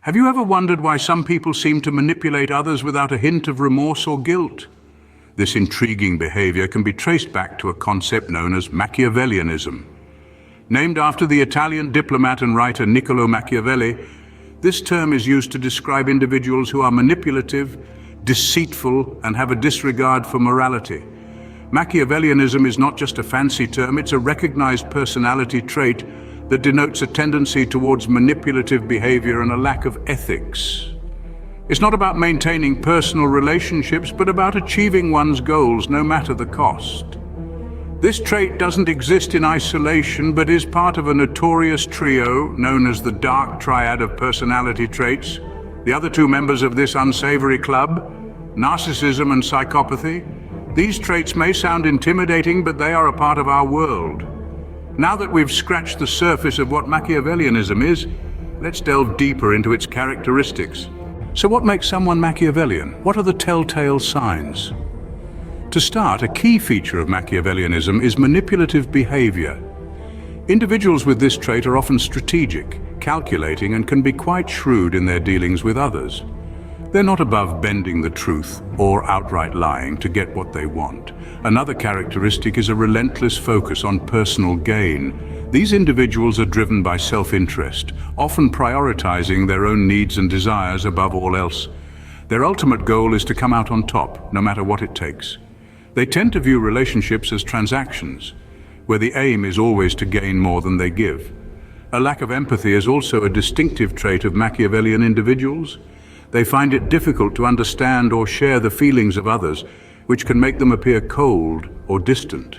Have you ever wondered why some people seem to manipulate others without a hint of remorse or guilt? This intriguing behavior can be traced back to a concept known as Machiavellianism. Named after the Italian diplomat and writer Niccolo Machiavelli, this term is used to describe individuals who are manipulative, deceitful, and have a disregard for morality. Machiavellianism is not just a fancy term, it's a recognized personality trait that denotes a tendency towards manipulative behavior and a lack of ethics. It's not about maintaining personal relationships, but about achieving one's goals no matter the cost. This trait doesn't exist in isolation, but is part of a notorious trio known as the dark triad of personality traits. The other two members of this unsavory club, narcissism and psychopathy. These traits may sound intimidating, but they are a part of our world. Now that we've scratched the surface of what Machiavellianism is, let's delve deeper into its characteristics. So what makes someone Machiavellian? What are the telltale signs? To start, a key feature of Machiavellianism is manipulative behavior. Individuals with this trait are often strategic, calculating, and can be quite shrewd in their dealings with others. They're not above bending the truth or outright lying to get what they want. Another characteristic is a relentless focus on personal gain. These individuals are driven by self-interest, often prioritizing their own needs and desires above all else. Their ultimate goal is to come out on top, no matter what it takes. They tend to view relationships as transactions, where the aim is always to gain more than they give. A lack of empathy is also a distinctive trait of Machiavellian individuals. They find it difficult to understand or share the feelings of others, which can make them appear cold or distant.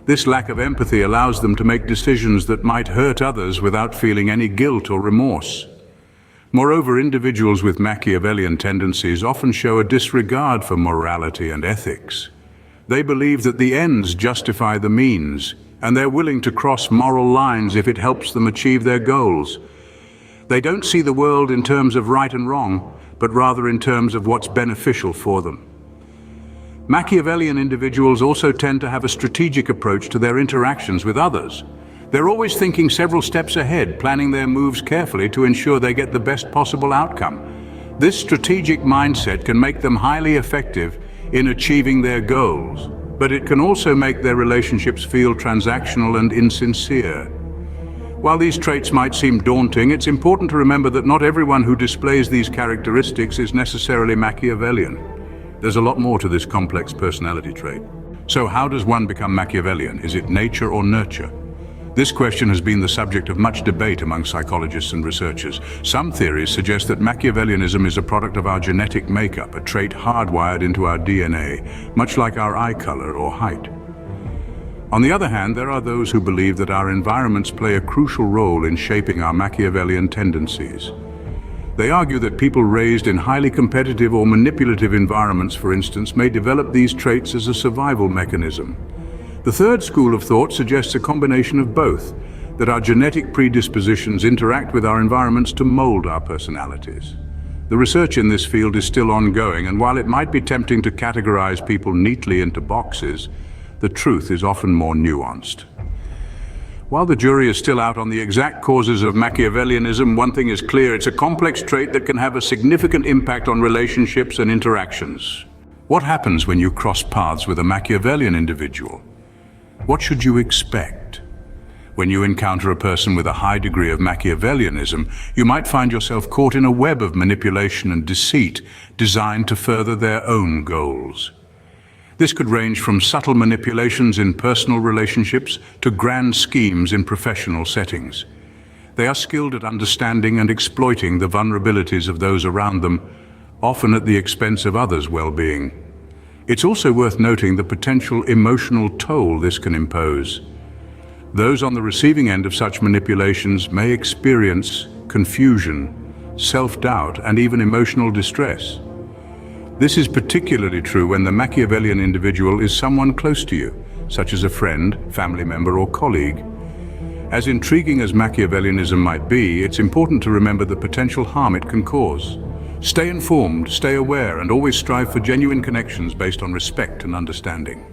This lack of empathy allows them to make decisions that might hurt others without feeling any guilt or remorse. Moreover, individuals with Machiavellian tendencies often show a disregard for morality and ethics. They believe that the ends justify the means, and they're willing to cross moral lines if it helps them achieve their goals. They don't see the world in terms of right and wrong, but rather in terms of what's beneficial for them. Machiavellian individuals also tend to have a strategic approach to their interactions with others. They're always thinking several steps ahead, planning their moves carefully to ensure they get the best possible outcome. This strategic mindset can make them highly effective in achieving their goals, but it can also make their relationships feel transactional and insincere. While these traits might seem daunting, it's important to remember that not everyone who displays these characteristics is necessarily Machiavellian. There's a lot more to this complex personality trait. So how does one become Machiavellian? Is it nature or nurture? This question has been the subject of much debate among psychologists and researchers. Some theories suggest that Machiavellianism is a product of our genetic makeup, a trait hardwired into our DNA, much like our eye color or height. On the other hand, there are those who believe that our environments play a crucial role in shaping our Machiavellian tendencies. They argue that people raised in highly competitive or manipulative environments, for instance, may develop these traits as a survival mechanism. The third school of thought suggests a combination of both, that our genetic predispositions interact with our environments to mold our personalities. The research in this field is still ongoing, and while it might be tempting to categorize people neatly into boxes, the truth is often more nuanced. While the jury is still out on the exact causes of Machiavellianism, one thing is clear: it's a complex trait that can have a significant impact on relationships and interactions. What happens when you cross paths with a Machiavellian individual? What should you expect? When you encounter a person with a high degree of Machiavellianism, you might find yourself caught in a web of manipulation and deceit designed to further their own goals. This could range from subtle manipulations in personal relationships to grand schemes in professional settings. They are skilled at understanding and exploiting the vulnerabilities of those around them, often at the expense of others' well-being. It's also worth noting the potential emotional toll this can impose. Those on the receiving end of such manipulations may experience confusion, self-doubt, and even emotional distress. This is particularly true when the Machiavellian individual is someone close to you, such as a friend, family member, or colleague. As intriguing as Machiavellianism might be, it's important to remember the potential harm it can cause. Stay informed, stay aware, and always strive for genuine connections based on respect and understanding.